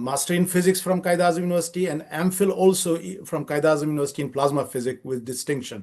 master in physics from Qaid Azam University and MPhil also from Qaid Azam University in plasma physics with distinction.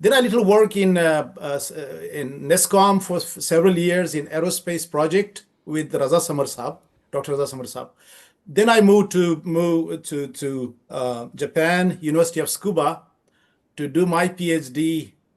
did a little work in NESCOM for several years in aerospace project with Raza Samar Saab, Dr. Raza Samar Saab. Then I moved to Japan, University of Tsukuba, to do my PhD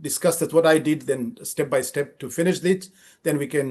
discuss that what I did, then step by step to finish this, then we can।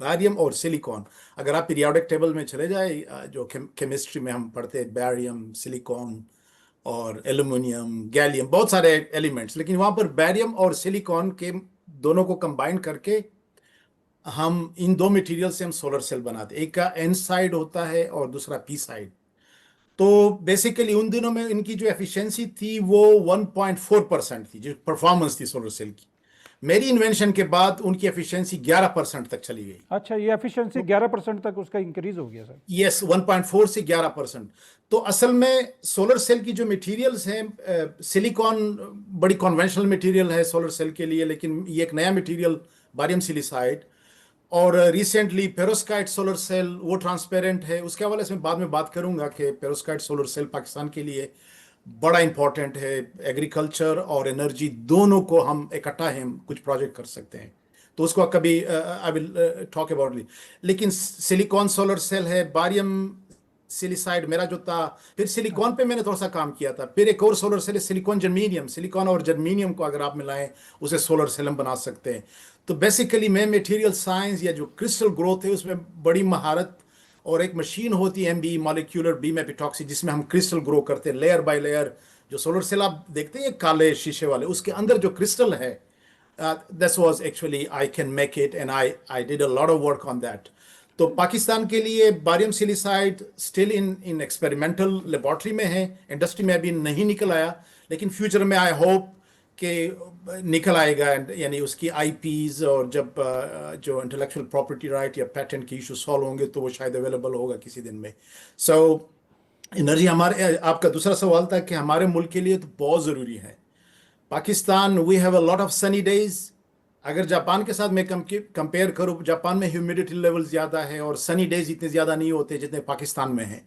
Barium اور silicone. اگر آپ periodic table میں چلے جائیں جو chemistry میں ہم پڑھتے ہیں بیریم سلیکون اور ایلومینیم گیلیم بہت سارے ایلیمنٹس, لیکن وہاں پر بیریم اور سلیکون کے دونوں کو کمبائن کر کے ہم ان دو مٹیریل سے ہم سولر سیل بناتے ہیں. ایک کا این سائڈ ہوتا ہے اور دوسرا پی سائڈ. تو بیسیکلی ان دنوں میں ان کی جو ایفیشنسی تھی وہ 1.4% تھی, جو پرفارمنس تھی سولر سیل کی. میری انوینشن کے بعد ان کی ایفیشنسی 11% تک چلی گئی. اچھا, یہ ایفیشنسی 11% تک اس کا انکریز ہو گیا سر؟ یس, 1.4 سے 11%. تو اصل میں سولر سیل کی جو مٹیریلز ہیں, سلیکون بڑی کنونشنل مٹیریل ہے سولر سیل کے لیے, لیکن یہ ایک نیا مٹیریل باریم سلیسائڈ, اور ریسنٹلی پیروسکائٹ سولر سیل وہ ٹرانسپیرنٹ ہے. اس کے حوالے سے میں بعد میں بات کروں گا کہ پیروسکائٹ سولر سیل پاکستان کے لیے بڑا امپورٹنٹ ہے. ایگریکلچر اور انرجی دونوں کو ہم اکٹھا ہم کچھ پروجیکٹ کر سکتے ہیں, تو اس کو کبھی آئی ول ٹاک اباؤٹ. لیکن سلیکون سولر سیل ہے, باریم سلیسائڈ میرا جو تھا, پھر سلیکون پہ میں نے تھوڑا سا کام کیا تھا. پھر ایک اور سولر سیل ہے سلیکون جرمینیم. سلیکون اور جرمینیم کو اگر آپ ملائیں اسے سولر سیل ہم بنا سکتے ہیں. تو بیسیکلی میں میٹیریل سائنس یا جو کرسٹل گروتھ ہے اس میں بڑی مہارت, اور ایک مشین ہوتی ہے MBE مالیکولر بیم ایپیٹاکسی, جس میں ہم کرسٹل گرو کرتے ہیں لیئر بائی لیئر. جو سولر سیل آپ دیکھتے ہیں کالے شیشے والے, اس کے اندر جو کرسٹل ہے, this was actually I can make it and I did a lot of work on that. تو پاکستان کے لیے باریم سلیسائڈ اسٹل ان ایکسپیریمنٹل لیبارٹری میں ہے, انڈسٹری میں ابھی نہیں نکل آیا, لیکن فیوچر میں آئی ہوپ کہ نکل آئے گا. یعنی اس کی IPs اور جب جو انٹلیکچوئل پراپرٹی رائٹ یا پیٹنٹ کی ایشو سالو ہوں گے تو وہ شاید اویلیبل ہوگا کسی دن میں. سو انرجی ہمارے, آپ کا دوسرا سوال تھا کہ ہمارے ملک کے لیے تو بہت ضروری ہے. Pakistan we have a lot of sunny days. اگر جاپان کے ساتھ میں کمپیئر کروں, جاپان میں ہیومیڈیٹی لیول زیادہ ہے اور سنی ڈیز اتنے زیادہ نہیں ہوتے جتنے پاکستان میں ہیں.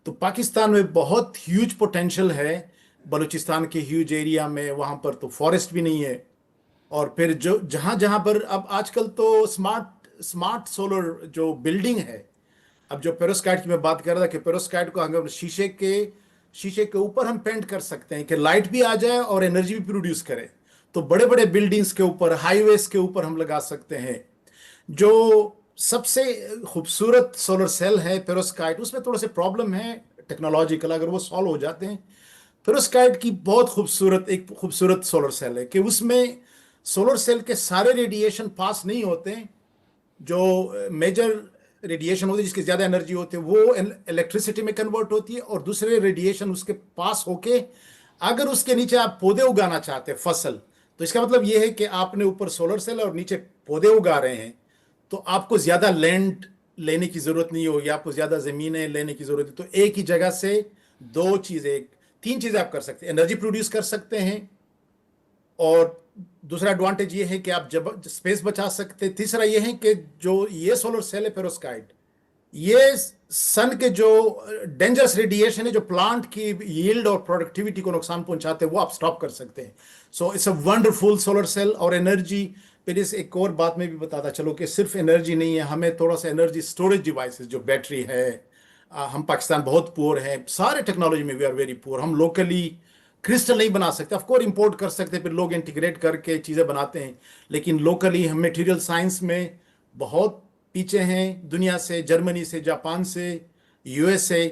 تو پاکستان میں بہت ہیوج پوٹینشیل ہے. بلوچستان کے ہیوج ایریا میں, وہاں پر تو فارسٹ بھی نہیں ہے. اور پھر جو جہاں پر اب آج کل تو اسمارٹ سولر جو بلڈنگ ہے, اب جو پیروسکائٹ کی میں بات کر رہا تھا کہ پیروسکائٹ کو اگر شیشے کے اوپر ہم پینٹ کر سکتے ہیں کہ لائٹ بھی آ جائے اور انرجی بھی پروڈیوس کرے, تو بڑے بڑے بلڈنگز کے اوپر, ہائی ویز کے اوپر ہم لگا سکتے ہیں. جو سب سے خوبصورت سولر سیل ہے پیروسکائٹ, اس میں تھوڑے سے پرابلم ہے ٹیکنالوجیکل, اگر وہ سالو ہو جاتے ہیں. پیروسکائٹ کی بہت خوبصورت سولر سیل ہے کہ اس میں سولر سیل کے سارے ریڈیشن پاس نہیں ہوتے. جو میجر ریڈیشن ہوتی ہے جس کی زیادہ انرجی ہوتی ہے وہ الیکٹریسٹی میں کنورٹ ہوتی ہے, اور دوسرے ریڈیشن اس کے پاس ہو کے اگر اس کے نیچے آپ پودے اگانا چاہتے ہیں فصل, تو اس کا مطلب یہ ہے کہ آپ نے اوپر سولر سیل اور نیچے پودے اگا رہے ہیں, تو آپ کو زیادہ لینڈ لینے کی ضرورت نہیں ہوگی, آپ کو زیادہ زمینیں لینے کی ضرورت ہے. تو ایک ہی جگہ سے تین چیزیں آپ کر سکتے ہیں. انرجی پروڈیوس کر سکتے ہیں, اور دوسرا ایڈوانٹیج یہ ہے کہ آپ جب اسپیس بچا سکتے. تیسرا یہ ہے کہ جو یہ سولر سیل ہے پیروسکائٹ, یہ سن کے جو ڈینجرس ریڈیشن ہے جو پلانٹ کی ییلڈ اور پروڈکٹیوٹی کو نقصان پہنچاتے ہیں وہ آپ سٹاپ کر سکتے ہیں. So it's a wonderful solar cell. اور انرجی پھر اس ایک اور بات میں بھی بتاتا چلو کہ صرف انرجی نہیں ہے, ہمیں تھوڑا سا انرجی اسٹوریج ڈیوائسز جو بیٹری ہے, ہم پاکستان بہت پور ہیں, سارے ٹیکنالوجی میں وی آر ویری پور. ہم لوکلی کرسٹل نہیں بنا سکتے, آف کورس امپورٹ کر سکتے, پھر لوگ انٹیگریٹ کر کے چیزیں بناتے ہیں, لیکن لوکلی ہم میٹیریل سائنس میں بہت پیچھے ہیں دنیا سے, جرمنی سے, جاپان سے, USA,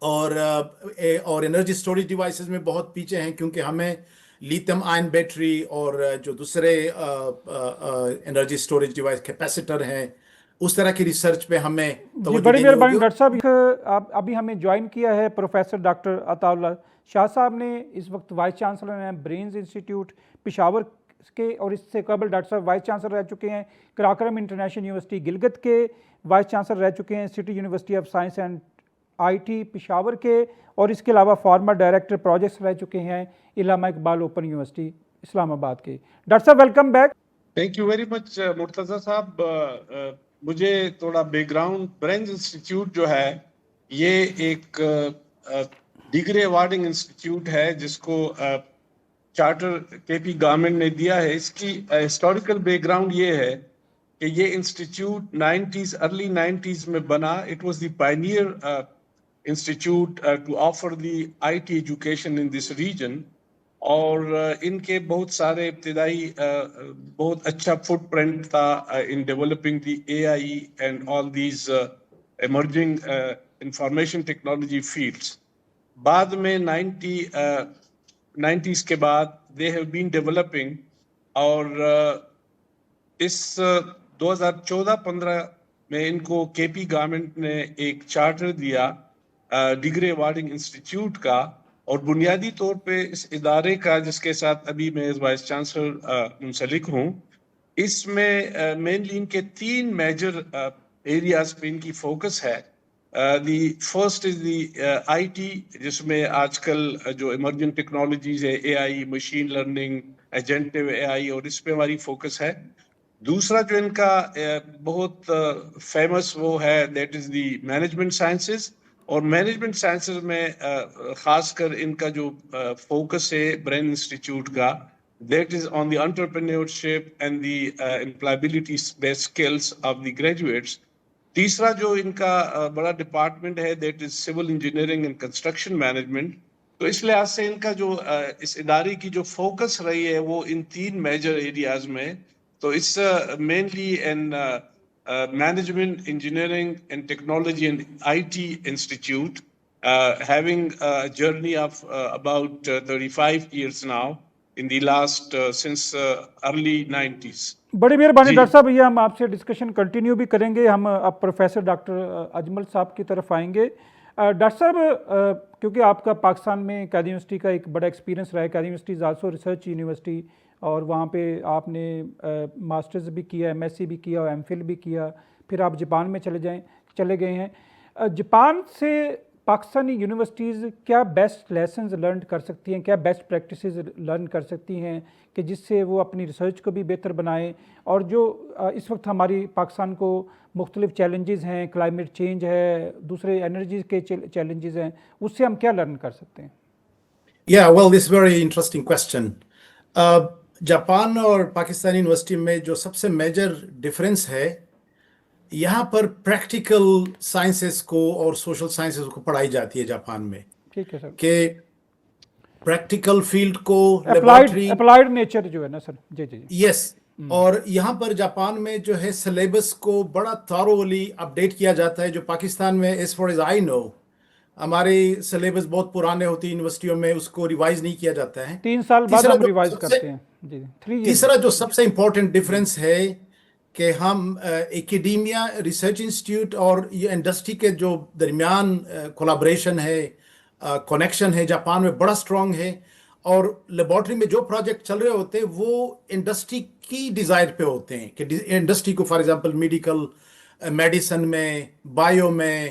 اور انرجی اسٹوریج ڈیوائسز میں بہت پیچھے ہیں, کیونکہ ہمیں لیتھیم آئن بیٹری اور جو دوسرے انرجی اسٹوریج ڈیوائس کیپیسیٹر ہیں اس طرح کی ریسرچ پہ ہمیں توجہ بڑی دینی مہربانی ہوگی. ڈاکٹر صاحب. ابھی ہمیں جوائن کیا ہے پروفیسر ڈاکٹر عطا اللہ شاہ صاحب نے, اس وقت وائس چانسلر ہیں برینز انسٹیٹیوٹ پشاور کے, اور اس سے قبل ڈاکٹر صاحب وائس چانسلر رہ چکے ہیں کراکرم انٹرنیشنل یونیورسٹی گلگت کے, وائس چانسلر رہ چکے ہیں city university of science and IT Peshawar کے, اور اس کے علاوہ فارمر ڈائریکٹر پروجیکٹس رہ چکے ہیں علامہ اقبال اوپن یونیورسٹی اسلام آباد کے. ڈاکٹر صاحب welcome back. Thank you very much Murtaza صاحب. مجھے تھوڑا بیک گراؤنڈ, برینز انسٹیٹیوٹ جو ہے یہ ایک ڈگری ایوارڈنگ انسٹیٹیوٹ ہے جس کو چارٹر KP گورنمنٹ نے دیا ہے. اس کی ہسٹوریکل بیک گراؤنڈ یہ ہے کہ یہ انسٹیٹیوٹ ارلی 90s میں بنا. It was the pioneer institute to offer the IT education in this region. اور ان کے بہت سارے ابتدائی بہت اچھا فٹ پرنٹ تھا in developing the a I and all these emerging information technology fields. بعد میں 90s کے بعد دے ہیو بین ڈیولپنگ, اور اس 2014-15 میں ان کو کے پی گورنمنٹ نے ایک چارٹر دیا ڈگری ایوارڈنگ انسٹیٹیوٹ کا, اور بنیادی طور پہ اس ادارے کا, جس کے ساتھ ابھی میں ایز وائس چانسلر منسلک ہوں, اس میں مینلی ان کے 3 میجر ایریاز پہ ان کی فوکس ہے. The first is the I T, جس میں آج کل جو ایمرجنگ ٹیکنالوجیز ہے, اے آئی, مشین لرننگ, ایجنٹو اے آئی, اور اس پہ ہماری فوکس ہے. دوسرا جو ان کا بہت فیمس وہ ہے, that is the management sciences, اور مینجمنٹ سائنسز میں خاص کر ان کا جو فوکس ہے برین انسٹیٹیوٹ کا, that is on the entrepreneurship and the employability based skills of the graduates. تیسرا جو ان کا بڑا ڈپارٹمنٹ ہے, that is civil engineering and construction management. تو اس لحاظ سے ان کا جو اس ادارے کی جو فوکس رہی ہے وہ ان 3 میجر ایریاز میں. تو it's mainly in management, engineering and technology and IT institute, having a journey of about 35 years now in the last since early 90s. بڑی مہربانی ڈاکٹر صاحب, یہ ہم آپ سے ڈسکشن کنٹینیو بھی کریں گے. ہم اب پروفیسر ڈاکٹر اجمل صاحب کی طرف آئیں گے. ڈاکٹر صاحب, کیونکہ آپ کا پاکستان میں قائد یونیورسٹی کا ایک بڑا ایکسپیرینس رہا ہے, قائد university is also research university, اور وہاں پہ آپ نے ماسٹرز بھی کیا, ایم ایس سی بھی کیا, اور ایم فل بھی کیا, پھر آپ جاپان میں چلے گئے ہیں. جاپان سے پاکستانی یونیورسٹیز کیا بیسٹ لیسنز لرن کر سکتی ہیں, کیا بیسٹ پریکٹسز لرن کر سکتی ہیں کہ جس سے وہ اپنی ریسرچ کو بھی بہتر بنائیں, اور جو اس وقت ہماری پاکستان کو مختلف چیلنجز ہیں, کلائمیٹ چینج ہے, دوسرے انرجی کے چیلنجز ہیں, اس سے ہم کیا لرن کر سکتے ہیں؟ Yeah, well, this is very interesting question. Japan اور پاکستانی یونیورسٹی میں جو سب سے میجر ڈفرینس ہے, یہاں پر پریکٹیکل سائنسز کو اور سوشل سائنسز کو پڑھائی جاتی ہے جاپان میں. ٹھیک ہے سر, کہ پریکٹیکل فیلڈ کو لیبارٹری اپلائیڈ نیچر جو ہے نا سر. جی جی یس. اور یہاں پر جاپان میں جو ہے سلیبس کو بڑا تھارولی اپڈیٹ کیا جاتا ہے, جو پاکستان میں ایز فار ایز آئی نو ہمارے سلیبس بہت پرانے ہوتے ہیں یونیورسٹیوں میں, اس کو ریوائز نہیں کیا جاتا ہے. 3 سال بعد ہم ریوائز کرتے ہیں. جی, 3 years. تیسرا جو سب سے امپورٹنٹ ڈفرینس ہے کہ ہم ایکیڈیمیا, ریسرچ انسٹیٹیوٹ اور یہ انڈسٹری کے جو درمیان کولابریشن ہے, کنیکشن ہے, جاپان میں بڑا اسٹرانگ ہے. اور لیبارٹری میں جو پروجیکٹ چل رہے ہوتے ہیں وہ انڈسٹری کی ڈیزائر پہ ہوتے ہیں, کہ انڈسٹری کو فار ایگزامپل میڈیکل, میڈیسن میں, بایو میں,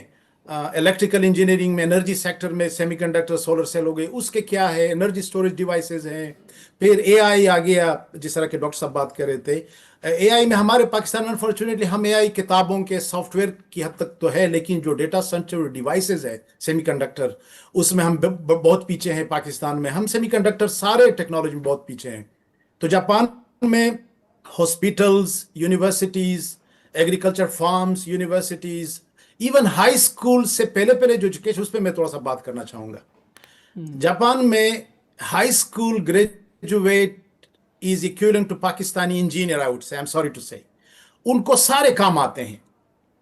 الیکٹریکل انجینئرنگ میں, انرجی سیکٹر میں, سیمی کنڈکٹر, سولر سیل ہو گئے, اس کے کیا ہے, انرجی اسٹوریج ڈیوائسز ہیں. پھر اے آئی آ گیا, جس طرح کے ڈاکٹر صاحب بات کر رہے تھے. اے آئی میں ہمارے پاکستان میں انفارچونیٹلی ہم اے آئی کتابوں کے سافٹ ویئر کی حد تک تو ہے, لیکن جو ڈیٹا سینٹر ڈیوائسز ہے سیمی کنڈکٹر, اس میں ہم بہت پیچھے ہیں پاکستان میں. ہم سیمی کنڈکٹر سارے ٹیکنالوجی میں بہت پیچھے ہیں. تو جاپان میں hospitals, universities, agriculture farms, universities, even high school سے پہلے جو ایجوکیشن, اس پہ میں تھوڑا سا بات کرنا چاہوں گا. جاپان میں high school graduate is equivalent to Pakistani engineer, I would say. I'm sorry to say. ان کو سارے کام آتے ہیں.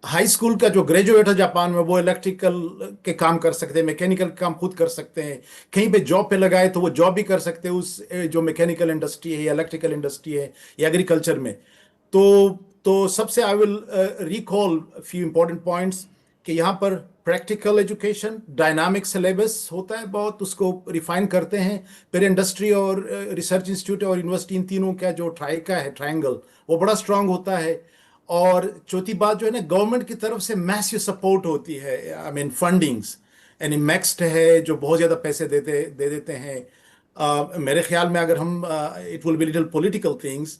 ہائی اسکول کا جو گریجویٹ ہے جاپان میں, وہ الیکٹریکل کے کام کر سکتے ہیں, میکینیکل کام خود کر سکتے ہیں, کہیں پہ جاب پہ لگائے تو وہ جاب بھی کر سکتے ہیں اس جو میکینیکل انڈسٹری ہے یا الیکٹریکل انڈسٹری ہے یا ایگریکلچر میں. تو سب سے I will recall few important points, کہ یہاں پر پریکٹیکل ایجوکیشن, ڈائنامک سلیبس ہوتا ہے بہت, اس کو ریفائن کرتے ہیں. پھر انڈسٹری اور ریسرچ انسٹیٹیوٹ اور یونیورسٹی, ان تینوں کا جو ٹرائنگل وہ بڑا اسٹرانگ ہوتا ہے. اور چوتھی بات جو ہے نا, گورنمنٹ کی طرف سے میسیو سپورٹ ہوتی ہے, آئی مین فنڈنگس, یعنی میکسڈ ہے جو بہت زیادہ پیسے دے دیتے ہیں. میرے خیال میں اگر ہم it will be little political things,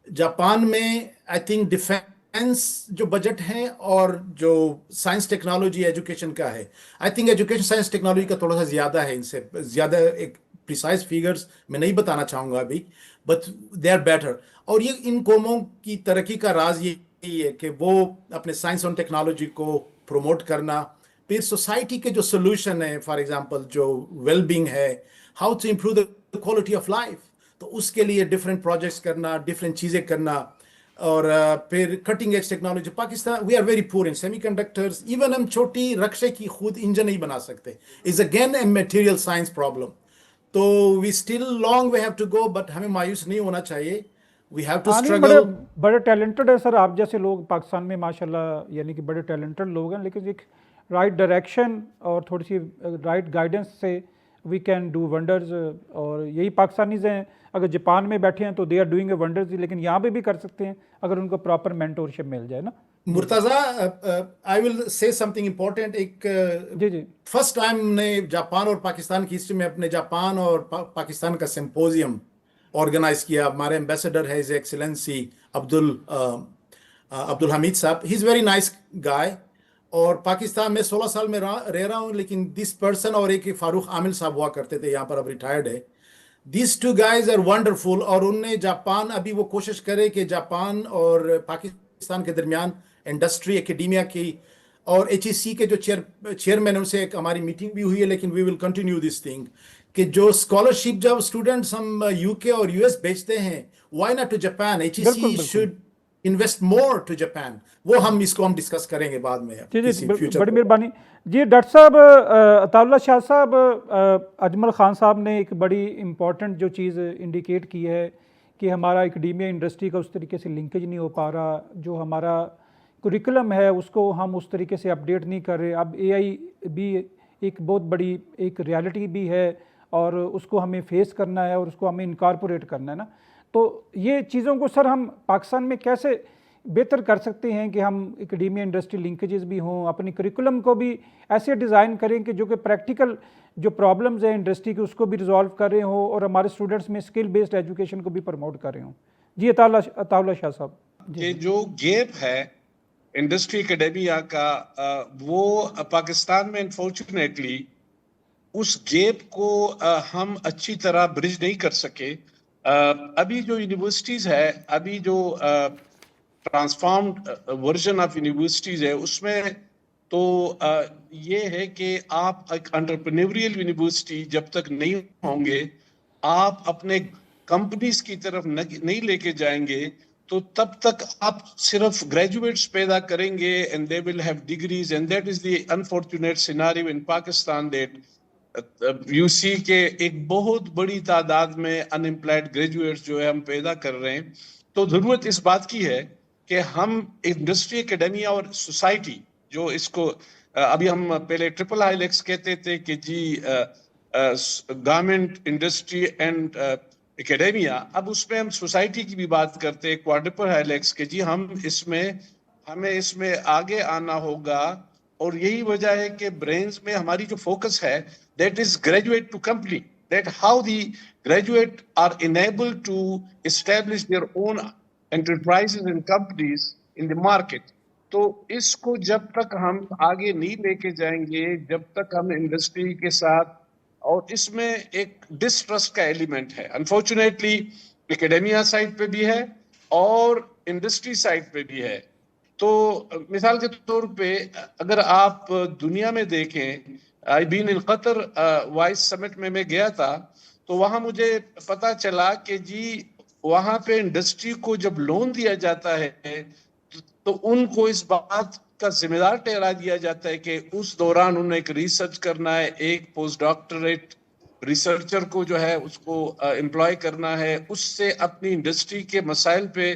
Japan میں آئی تھنک ڈیفینس جو بجٹ ہیں اور جو سائنس ٹیکنالوجی ایجوکیشن کا ہے, I think education science technology کا تھوڑا سا زیادہ ہے, ان سے زیادہ. ایک پریسائز فیگرز میں نہیں بتانا چاہوں گا ابھی, بٹ دے آر بیٹر. اور یہ ان قوموں کی ترقی کا راز یہی ہے کہ وہ اپنے سائنس اور ٹیکنالوجی کو پروموٹ کرنا. پھر سوسائٹی کے جو سولوشن ہے, فار ایگزامپل جو ویل بینگ ہے, how to improve the quality of life. تو اس کے لیے ڈفرینٹ پروجیکٹس کرنا, ڈفرینٹ چیزیں کرنا, اور پھر cutting edge technology. Pakistan we are very poor in semi conductors. Even ہم چھوٹی رکشے کی خود انجن نہیں بنا سکتے. Is again a material science problem. تو we still long way have to go, but ہمیں مایوس نہیں ہونا چاہیے. We have to struggle. بڑے ٹیلنٹڈ ہیں سر آپ جیسے لوگ پاکستان میں ماشاء اللہ, یعنی کہ بڑے ٹیلنٹڈ لوگ ہیں, لیکن ایک رائٹ ڈائریکشن اور تھوڑی سی رائٹ گائیڈنس سے وی کین ڈو ونڈرز. اور یہی پاکستانیز ہیں, اگر جاپان میں بیٹھے ہیں تو they are doing a wonders, لیکن یہاں پہ بھی کر سکتے ہیں اگر ان کو پراپر مینٹورشپ مل جائے نا. مرتضیٰ, آئی ول سے سم تھنگ امپورٹنٹ. ایک جی فرسٹ ٹائم نے جاپان اور پاکستان کی ہسٹری میں اپنے جاپان اور پاکستان کا سمپوزیم آرگنائز کیا. ہمارے ایمبیسڈر ہے ہز ایکسلنسی عبدالحمید صاحب. ہی از ویری نائس گائے. اور پاکستان میں 16 سال میں رہ رہا ہوں, لیکن دس پرسن, اور ایک فاروق عامل صاحب ہوا کرتے تھے یہاں پر, اب ریٹائرڈ ہے. These two guys are wonderful. اور ان نے جاپان, ابھی وہ کوشش کرے کہ جاپان اور پاکستان کے درمیان انڈسٹری ایکیڈیمیا کی اور HEC کے جو چیئرمین, ان سے ایک ہماری میٹنگ بھی ہوئی ہے, لیکن وی ول کنٹینیو دس تھنگ, کہ جو اسکالرشپ جب اسٹوڈنٹس ہم UK اور US بھیجتے ہیں, why not to Japan. HEC should invest more to Japan. وہ اس کو ہم ڈسکس کریں گے بعد میں. جی بڑی مہربانی. جی ڈاکٹر صاحب, عطاء اللہ شاہ صاحب, اجمل خان صاحب نے ایک بڑی امپورٹنٹ جو چیز انڈیکیٹ کی ہے کہ ہمارا اکیڈیمیا انڈسٹری کا اس طریقے سے لنکیج نہیں ہو پا رہا. جو ہمارا کریکولم ہے اس کو ہم اس طریقے سے اپڈیٹ نہیں کر رہے. اب AI بھی ایک بہت بڑی ایک ریالٹی بھی ہے, اور اس کو ہمیں فیس کرنا ہے اور اس کو ہمیں انکارپوریٹ کرنا ہے نا. تو یہ چیزوں کو سر ہم پاکستان میں کیسے بہتر کر سکتے ہیں کہ ہم اکیڈیمیا انڈسٹری لنکیجز بھی ہوں, اپنی کریکولم کو بھی ایسے ڈیزائن کریں کہ جو کہ پریکٹیکل جو پرابلمز ہیں انڈسٹری کی اس کو بھی ریزالو کر رہے ہوں, اور ہمارے اسٹوڈنٹس میں اسکل بیسڈ ایجوکیشن کو بھی پروموٹ کر رہے ہوں. جی عطاء اللہ شاہ صاحب. یہ جو گیپ ہے انڈسٹری اکیڈیمیا کا, وہ پاکستان میں انفارچونیٹلی اس گیپ کو ہم اچھی طرح برج نہیں کر سکے. ابھی جو یونیورسٹیز ہے, ابھی جو ٹرانسفارمڈ ورژن آف یونیورسٹیز ہے, اس میں تو یہ ہے کہ آپ ایک انٹرپرینوریل یونیورسٹی جب تک نہیں ہوں گے, آپ اپنے کمپنیز کی طرف نہیں لے کے جائیں گے, تو تب تک آپ صرف گریجویٹس پیدا کریں گے and they will have degrees, and that is the unfortunate scenario in Pakistan that you see کہ ایک بہت بڑی تعداد میں unemployed graduates جو ہے ہم پیدا کر رہے ہیں. تو ضرورت اس بات کی ہے کہ ہم انڈسٹری اکیڈیمیا اور سوسائٹی جو اس کو ابھی ہم پہلے ٹرپل ہائیلیکس کہتے تھے کہ جی گورنمنٹ, انڈسٹری اینڈ اکیڈیمیا, اب اس میں ہم سوسائٹی کی بھی بات کرتے ہیں کوادرپل ہائیلیکس کہ جی ہمیں اس میں آگے آنا ہوگا. اور یہی وجہ ہے کہ برینز میں ہماری جو فوکس ہے that is graduate to company, that how the graduate are enabled to establish their own enterprises and companies in the market. تو اس کو جب تک ہم آگے نہیں لے کے جائیں گے, جب تک ہم انڈسٹری کے ساتھ, اور اس میں ایک ڈسٹرسٹ کا ایلیمنٹ ہے انفارچونیٹلی اکیڈیمیا سائٹ پہ بھی ہے اور انڈسٹری سائٹ پہ بھی ہے. تو مثال کے طور پہ اگر آپ دنیا میں دیکھیں, آئی بین ان قطر وائس سمٹ میں گیا تھا, تو وہاں مجھے پتا چلا کہ جی وہاں پہ انڈسٹری کو جب لون دیا جاتا ہے تو ان کو اس بات کا ذمہ دار ٹھہرا دیا جاتا ہے کہ اس دوران انہیں ایک ریسرچ کرنا ہے, ایک پوسٹ ڈاکٹریٹ ریسرچر کو جو ہے اس کو امپلائی کرنا ہے, اس سے اپنی انڈسٹری کے مسائل پہ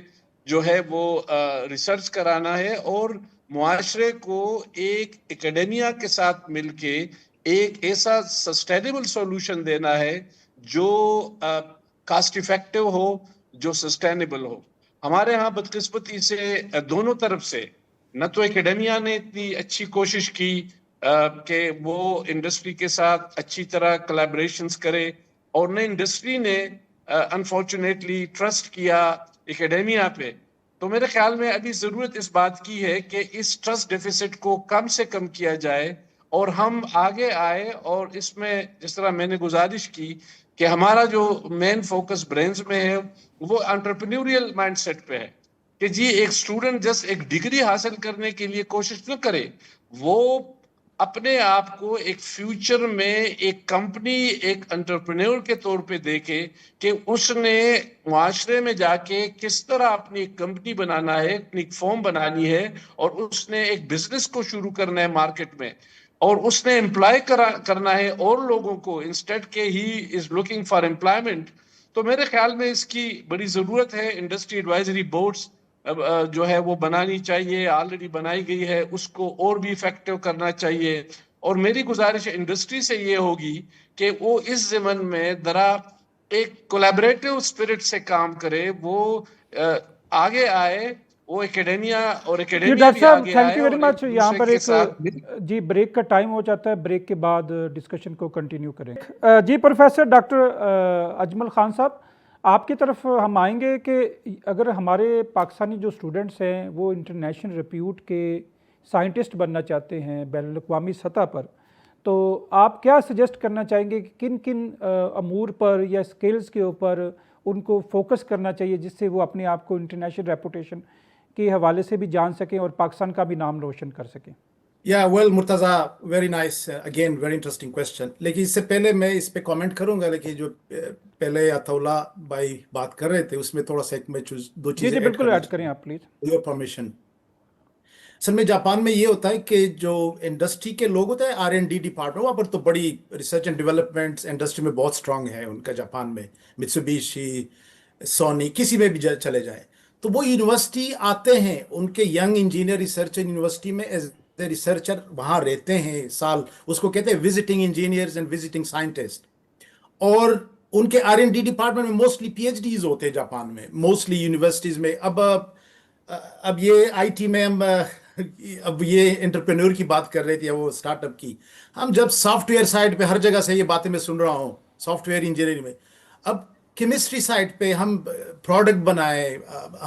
جو ہے وہ ریسرچ کرانا ہے, اور معاشرے کو ایک اکیڈیمیا کے ساتھ مل کے ایک ایسا سسٹینیبل سولوشن دینا ہے جو کاسٹ ایفیکٹو ہو, جو سسٹینیبل ہو. ہمارے ہاں بدقسمتی سے دونوں طرف سے نہ تو اکیڈیمیا نے اتنی اچھی کوشش کی کہ وہ انڈسٹری کے ساتھ اچھی طرح کلیبریشنز کرے, اور نہ انڈسٹری نے انفارچونیٹلی ٹرسٹ کیا اکیڈیمیا پہ. تو میرے خیال میں ابھی ضرورت اس بات کی ہے کہ اس ٹرسٹ ڈیفیسٹ کو کم سے کم کیا جائے اور ہم آگے آئے. اور اس میں جس طرح میں نے گزارش کی کہ ہمارا جو مین فوکس برینز میں ہے وہ انٹرپرینوریل مائنڈ سیٹ پہ ہے کہ جی ایک اسٹوڈنٹ جسٹ ایک ڈگری حاصل کرنے کے لیے کوشش نہ کرے, وہ اپنے آپ کو ایک فیوچر میں ایک کمپنی ایک انٹرپرینور کے طور پہ دیکھے کہ اس نے معاشرے میں جا کے کس طرح اپنی ایک کمپنی بنانا ہے, اپنی ایک فرم بنانی ہے, اور اس نے ایک بزنس کو شروع کرنا ہے مارکیٹ میں, اور اس نے امپلائی کرنا ہے اور لوگوں کو, انسٹیڈ کہ ہی از لوکنگ فار امپلائمنٹ. تو میرے خیال میں اس کی بڑی ضرورت ہے. انڈسٹری ایڈوائزری بورڈز جو ہے وہ بنانی چاہیے, آلریڈی بنائی گئی ہے, اس کو اور بھی افیکٹو کرنا چاہیے. اور میری گزارش انڈسٹری سے یہ ہوگی کہ وہ اس ضمن میں ذرا ایک کولیبریٹو اسپرٹ سے کام کرے, وہ آگے آئے, وہ اکیڈیمیا اور جی اکیڈیمیا ڈاکٹر بھی صاحب آگے تھینک آئے یو ویری اور مچ. ایک یہاں دوسرے پر کے ایک ساتھ جی بریک کا ٹائم ہو جاتا ہے, بریک کے بعد ڈسکشن کو کنٹینیو کریں. جی پروفیسر ڈاکٹر اجمل خان صاحب, آپ کی طرف ہم آئیں گے کہ اگر ہمارے پاکستانی جو اسٹوڈنٹس ہیں وہ انٹرنیشنل ریپیوٹ کے سائنٹسٹ بننا چاہتے ہیں بین الاقوامی سطح پر, تو آپ کیا سجیسٹ کرنا چاہیں گے کہ کن کن امور پر یا اسکلز کے اوپر ان کو فوکس کرنا چاہیے جس سے وہ اپنے آپ کو انٹرنیشنل ریپوٹیشن کے حوالے سے بھی جان سکیں اور پاکستان کا بھی نام روشن کر سکیں؟ Well Murtaza, very nice, again very interesting question. لیکن اس سے پہلے میں اس پہ کامنٹ کروں گا, لیکن جو پہلے اطولہ بھائی بات کر رہے تھے اس میں تھوڑا سا ایک میں دو جی چیزیں جی ایڈ بالکل کرنا ایڈ کریں چاہوں آپ پلیز. God, your permission. اصل میں جاپان میں یہ ہوتا ہے کہ جو انڈسٹری کے لوگ ہوتے ہیں, R&D ڈپارٹمنٹ, وہاں پر تو بڑی ریسرچ اینڈ ڈیولپمنٹ انڈسٹری میں بہت اسٹرانگ ہے ان کا جاپان میں, متسوبیشی, سونی, کسی میں بھی چلے جائیں. تو وہ یونیورسٹی آتے ہیں, ان کے ینگ انجینئر ریسرچر یونیورسٹی میں ایز اے ریسرچر وہاں رہتے ہیں سال, اس کو کہتے ہیں visiting engineers and visiting scientist. اور ان کے R&D ڈپارٹمنٹ میں موسٹلی PhDs ہوتے ہیں جاپان میں, موسٹلی یونیورسٹیز میں. اب یہ IT میں ہم اب یہ انٹرپرینور کی بات کر رہے تھے, وہ اسٹارٹ اپ کی. ہم جب سافٹ ویئر سائڈ پہ ہر جگہ سے یہ باتیں میں سن رہا ہوں, سافٹ ویئر انجینئرنگ میں, اب کیمسٹری سائڈ پہ ہم پروڈکٹ بنائے,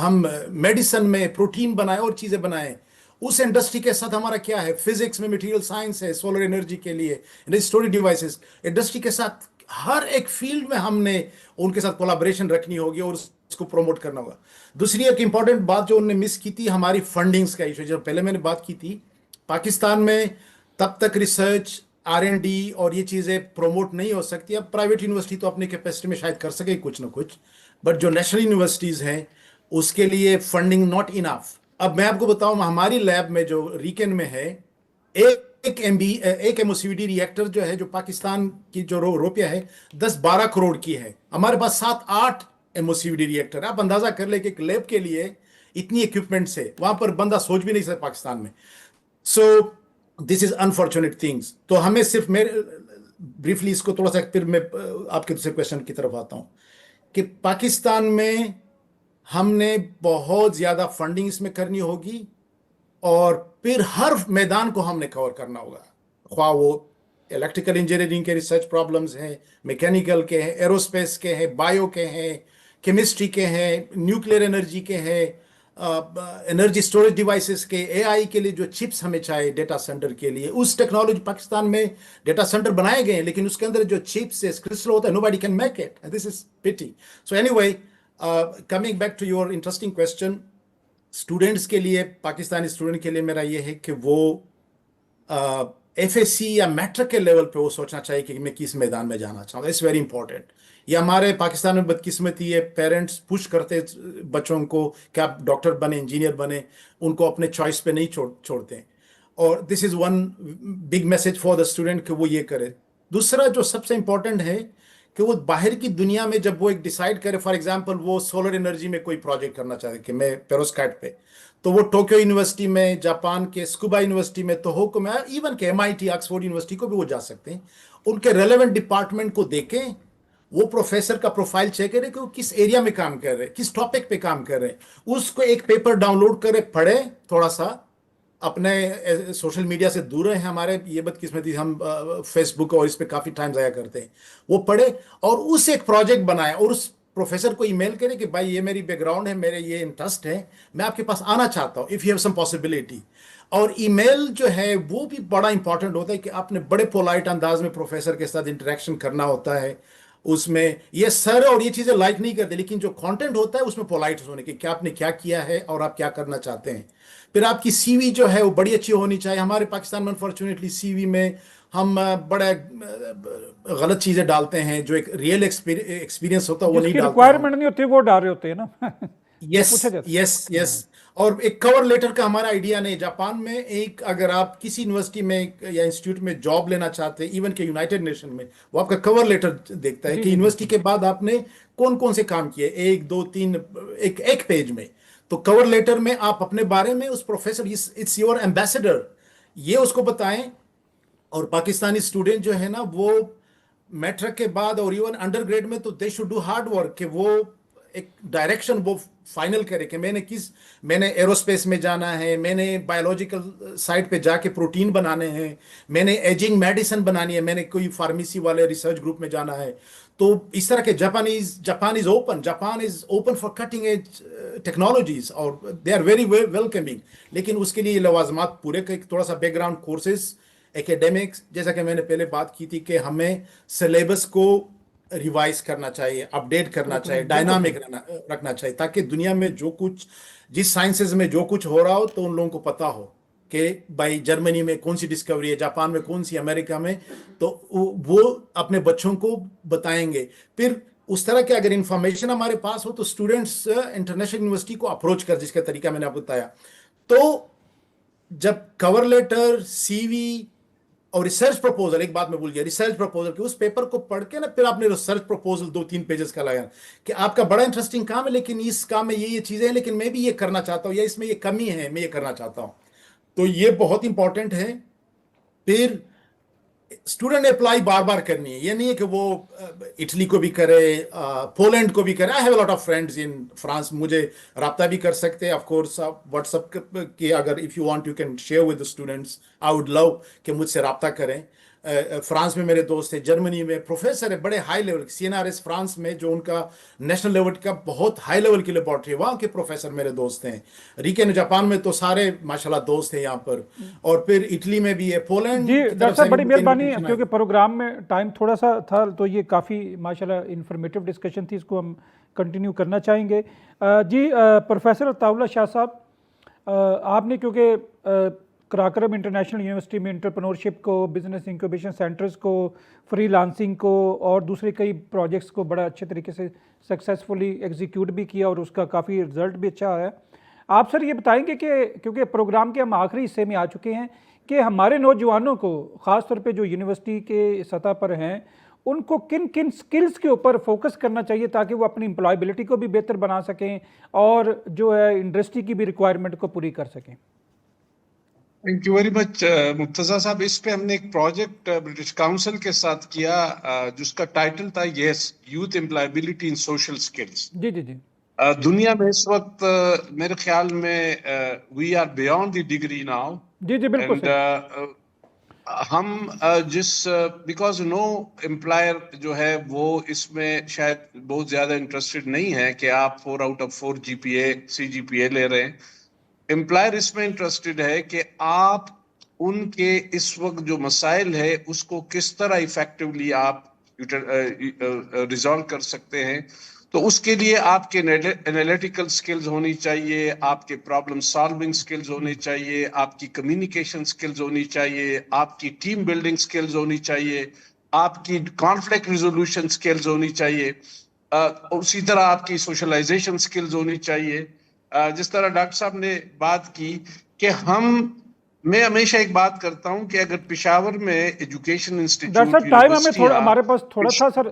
ہم میڈیسن میں پروٹین بنائے اور چیزیں بنائیں. اس انڈسٹری کے ساتھ ہمارا کیا ہے, فزکس میں مٹیریل سائنس ہے, سولر انرجی کے لیے اسٹوریج ڈیوائسز, انڈسٹری کے ساتھ ہر ایک فیلڈ میں ہم نے ان کے ساتھ کولیبریشن رکھنی ہوگی اور اس کو پروموٹ کرنا ہوگا. دوسری ایک امپورٹنٹ بات جو انہوں نے مس کی تھی, ہماری فنڈنگز کا ایشو. جب پہلے میں نے بات کی تھی, پاکستان میں تب تک ریسرچ R&D اور یہ چیزیں پروموٹ نہیں ہو سکتی. اب پرائیویٹ یونیورسٹی تو اپنے کیپیسٹی میں شاید کر سکے کچھ نہ کچھ, بٹ جو نیشنل یونیورسٹیز ہیں اس کے لیے فنڈنگ ناٹ انف. اب میں آپ کو بتاؤں, ہماری لیب میں جو ریکن میں ہے, ایک MOCVD ریئیکٹر جو ہے, جو پاکستان کی جو روپیہ ہے 10-12 کروڑ کی ہے, ہمارے پاس 7-8 MOCVD ریئیکٹر. آپ اندازہ کر لیں کہ ایک لیب کے لیے اتنی ایکوپمنٹس ہے, وہاں پر بندہ سوچ بھی نہیں سکتا پاکستان میں. سو دس از انفارچونیٹ تھنگس. تو ہمیں صرف بریفلی اس کو تھوڑا سا, پھر میں آپ کے دوسرے کویشچن کی طرف آتا ہوں کہ پاکستان میں ہم نے بہت زیادہ فنڈنگ اس میں کرنی ہوگی, اور پھر ہر میدان کو ہم نے کور کرنا ہوگا, خواہ وہ الیکٹریکل انجینئرنگ کے ریسرچ پرابلمز ہیں, میکینیکل کے ہیں, ایروسپیس کے ہیں, بایو کے ہیں, کیمسٹری کے ہیں, نیوکلیر انرجی کے ہیں, انرجی سٹوریج ڈیوائسز کے, AI کے لیے جو چپس ہمیں چاہیے ڈیٹا سینٹر کے لیے, اس ٹیکنالوجی پاکستان میں ڈیٹا سینٹر بنائے گئے ہیں, لیکن اس کے اندر جو چپس ہے, کرسٹل ہوتا ہے, nobody can make it. This is pity. So anyway, coming back to your interesting question, students کے لیے, پاکستانی اسٹوڈنٹ کے لیے میرا یہ ہے کہ وہ FSC یا میٹرک کے لیول پہ وہ سوچنا چاہیے کہ میں کس میدان میں جانا چاہوں گا. It's very important. یہ ہمارے پاکستان میں بدقسمتی ہے, پیرنٹس پش کرتے بچوں کو کہ آپ ڈاکٹر بنے, انجینئر بنے, ان کو اپنے چوائس پہ نہیں چھوڑتے. اور this is one big message for the student کہ وہ یہ کرے. دوسرا جو سب سے امپورٹنٹ ہے کہ وہ باہر کی دنیا میں جب وہ ایک ڈیسائیڈ کرے, فار ایگزامپل وہ سولر انرجی میں کوئی پروجیکٹ کرنا چاہتے کہ میں پیروسکائٹ پہ, تو وہ ٹوکیو یونیورسٹی میں, جاپان کے اسکوبا یونیورسٹی میں, توہوکو میں, ایون کہ MIT آکسفورڈ یونیورسٹی کو بھی وہ جا سکتے ہیں. ان کے ریلیونٹ ڈپارٹمنٹ کو دیکھیں, وہ پروفیسر کا پروفائل چیک کرے کہ وہ کس ایریا میں کام کر رہے, کس ٹاپک پہ کام کر رہے, اس کو ایک پیپر ڈاؤن لوڈ کرے, پڑھے تھوڑا سا, اپنے سوشل میڈیا سے دور رہے ہیں. ہمارے یہ بدقسمتی, ہم فیس بک اور اس پہ کافی ٹائم ضائع کرتے ہیں. وہ پڑھے اور اس ایک پروجیکٹ بنائے, اور اس پروفیسر کو ای میل کرے کہ بھائی یہ میری بیک گراؤنڈ ہے, میرے یہ انٹرسٹ ہے, میں آپ کے پاس آنا چاہتا ہوں, if you have some possibility. اور ای میل جو ہے وہ بھی بڑا امپورٹنٹ ہوتا ہے کہ آپ نے بڑے پولائٹ انداز میں پروفیسر کے ساتھ انٹریکشن کرنا ہوتا ہے. اس میں یہ سر اور یہ چیزیں لائک نہیں کرتے، لیکن جو کانٹینٹ ہوتا ہے اس میں پولائٹ ہونے کہ کیا آپ نے کیا کیا ہے اور آپ کیا کرنا چاہتے ہیں. پھر آپ کی سی وی جو ہے وہ بڑی اچھی ہونی چاہیے. ہمارے پاکستان میں انفارچونیٹلی سی وی میں ہم بڑے غلط چیزیں ڈالتے ہیں، جو ایک ریئل ایکسپیرینس ہوتا ہے وہ جس نہیں کی ڈالتے ہم. ریکوائرمنٹ نہیں ہوتی وہ ڈال رہے ہوتے ہیں نا. جو یس پوچھا جاتا یس یس. اور ایک کور لیٹر کا ہمارا آئیڈیا نہیں. جاپان میں ایک اگر آپ کسی یونیورسٹی میں یا انسٹیٹیوٹ میں جاب لینا چاہتے ہیں، ایون کہ یونائٹڈ نیشن میں، وہ آپ کا کور لیٹر دیکھتا ہے جی کہ جی یونیورسٹی بالکل. کے بعد آپ نے کون کون سے کام کیے، ایک دو تین، ایک پیج میں. تو کور لیٹر میں آپ اپنے بارے میں اس پروفیسر، اٹس یور ایمبیسڈر، یہ اس کو بتائیں. اور پاکستانی اسٹوڈنٹ جو ہے نا وہ میٹرک کے بعد اور ایون انڈر گریڈ میں تو they should do hard work کہ وہ ایک ڈائریکشن وہ فائنل کرے کہ میں نے ایروسپیس میں جانا ہے، میں نے بایولوجیکل سائٹ پہ جا کے پروٹین بنانے ہیں، میں نے ایجنگ میڈیسن بنانی ہے، میں نے کوئی فارمیسی والے ریسرچ گروپ میں جانا ہے. تو اس طرح کے Japan is open for cutting edge technologies اور دے آر ویری ویلکمنگ. لیکن اس کے لیے یہ لوازمات پورے کا تھوڑا سا بیک گراؤنڈ کورسز، ایکیڈیمکس، جیسا کہ میں نے پہلے بات کی تھی کہ ہمیں سلیبس کو ریوائز کرنا چاہیے، اپڈیٹ کرنا چاہیے، ڈائنامک رکھنا چاہیے، تاکہ دنیا میں جو کچھ جس سائنسز میں جو کچھ ہو رہا ہو تو ان لوگوں کو پتا ہو کہ بھائی جرمنی میں کون سی ڈسکوری ہے، جاپان میں کون سی، امریکہ میں، تو وہ اپنے بچوں کو بتائیں گے. پھر اس طرح کے اگر انفارمیشن ہمارے پاس ہو تو اسٹوڈنٹس انٹرنیشنل یونیورسٹی کو اپروچ کر، جس کا طریقہ میں نے آپ کو بتایا. تو جب کور لیٹر، سی وی اور ریسرچ پروپوزل، ایک بات میں بھول گیا، ریسرچ پروپوزل کہ اس پیپر کو پڑھ کے نا پھر آپ نے ریسرچ پروپوزل 2-3 پیجز کا لگانا کہ آپ کا بڑا انٹرسٹنگ کام ہے، لیکن اس کام میں یہ چیزیں ہیں، لیکن میں بھی یہ کرنا چاہتا ہوں، یا اس میں یہ کمی ہے، میں یہ کرنا چاہتا ہوں. تو یہ بہت امپورٹنٹ ہے. پھر اسٹوڈنٹ اپلائی بار بار کرنی ہے. یہ نہیں ہے کہ وہ اٹلی کو بھی کرے، پولینڈ کو بھی کرے. I have a lot of friends in France, مجھے رابطہ بھی کر سکتے ہیں. آف کورس آپ واٹس ایپ کے اگر if you want you can share with the students. I would love کہ مجھ سے رابطہ کریں. فرانس میں میرے دوست ہیں، جرمنی میں پروفیسر ہے بڑے ہائی لیول، CNRS فرانس میں جو ان کا نیشنل لیول کا بہت ہائی لیول کی لیبارٹری ہے، وہاں کے پروفیسر میرے دوست ہیں. ریکن جاپان میں تو سارے ماشاءاللہ دوست ہیں یہاں پر. اور پھر اٹلی میں بھی ہے، پولینڈ جی کی ڈاکٹر طرف سے صاحب بڑی مجھے مہربانی، invitation آئی. کیونکہ پروگرام میں ٹائم تھوڑا سا تھا تو یہ کافی ماشاءاللہ انفارمیٹیو ڈسکشن تھی، اس کو ہم کنٹینیو کرنا چاہیں گے. جی پروفیسر عطاء اللہ شاہ صاحب، آپ نے کیونکہ کراکرم انٹرنیشنل یونیورسٹی میں انٹرپرنورشپ کو، بزنس انکوبیشن سینٹرز کو، فری لانسنگ کو اور دوسرے کئی پروجیکٹس کو بڑا اچھے طریقے سے سکسیزفلی ایگزیکیوٹ بھی کیا اور اس کا کافی رزلٹ بھی اچھا ہے. آپ سر یہ بتائیں گے کہ کیونکہ پروگرام کے ہم آخری حصے میں آ چکے ہیں کہ ہمارے نوجوانوں کو خاص طور پہ جو یونیورسٹی کے سطح پر ہیں ان کو کن کن سکلز کے اوپر فوکس کرنا چاہیے تاکہ وہ اپنی امپلائبلٹی کو بھی بہتر بنا سکیں اور جو ہے انڈسٹری کی بھی ریکوائرمنٹ کو پوری کر سکیں؟ Thank you very much Murtaza صاحب. اس پہ ہم نے ایک پروجیکٹ برٹش کاؤنسل کے ساتھ کیا جس کا ٹائٹل تھا yes youth employability in social skills. جی جی جی. دنیا میں اس وقت میرے خیال میں we are beyond the degree now. جی جی بالکل صحیح. ہم جس بیکاز نو امپلائر جو ہے وہ اس میں شاید بہت زیادہ انٹرسٹڈ نہیں ہے کہ آپ 4 آؤٹ آف 4 CGPA لے رہے ہیں. امپلائر اس میں انٹرسٹڈ ہے کہ آپ ان کے اس وقت جو مسائل ہے اس کو کس طرح ایفیکٹولی آپ ریزالو کر سکتے ہیں. تو اس کے لیے آپ کے انالیٹیکل سکلز ہونی چاہیے، آپ کے پرابلم سالونگ سکلز ہونے چاہیے، آپ کی کمیونیکیشن سکلز ہونی چاہیے، آپ کی ٹیم بلڈنگ سکلز ہونی چاہیے، آپ کی کانفلکٹ ریزولوشن سکلز ہونی چاہیے، اسی طرح آپ کی سوشلائزیشن سکلز ہونی چاہیے. جس طرح ڈاکٹر صاحب نے بات کی کہ میں ہمیشہ ایک بات کرتا ہوں کہ اگر پشاور میں ایجوکیشن ڈاکٹر انسٹیٹیوٹ صاحب ٹائم ہمیں تھوڑا، یونیورسٹیاں، ہمارے پاس تھوڑا تھا سر،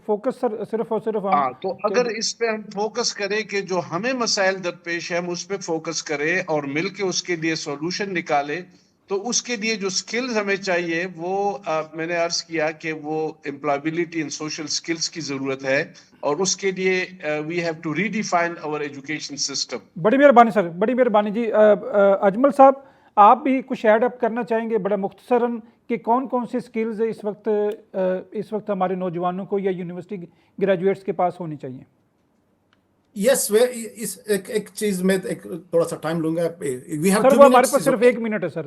فوکس سر صرف اور صرف ہم تو اگر اس پہ ہم فوکس کریں کہ جو ہمیں مسائل درپیش ہے ہم اس پہ فوکس کریں اور مل کے اس کے لیے سولوشن نکالیں، تو اس کے لیے جو سکلز ہمیں چاہیے وہ میں نے عرض کیا کہ وہ امپلائبلٹی ان سوشل سکلز کی ضرورت ہے، اور اس کے لیے we have to redefine our education system. بڑی مہربانی سر، بڑی مہربانی. جی اجمل صاحب آپ بھی کچھ ایڈ اپ کرنا چاہیں گے بڑا مختصراً کہ کون کون سی سکلز اس وقت ہمارے نوجوانوں کو یا یونیورسٹی گریجویٹس کے پاس ہونی چاہیے؟ یس ایک چیز میں تھوڑا سا ٹائم لوں گا. سر وہ ہمارے پاس صرف 1 منٹ ہے سر.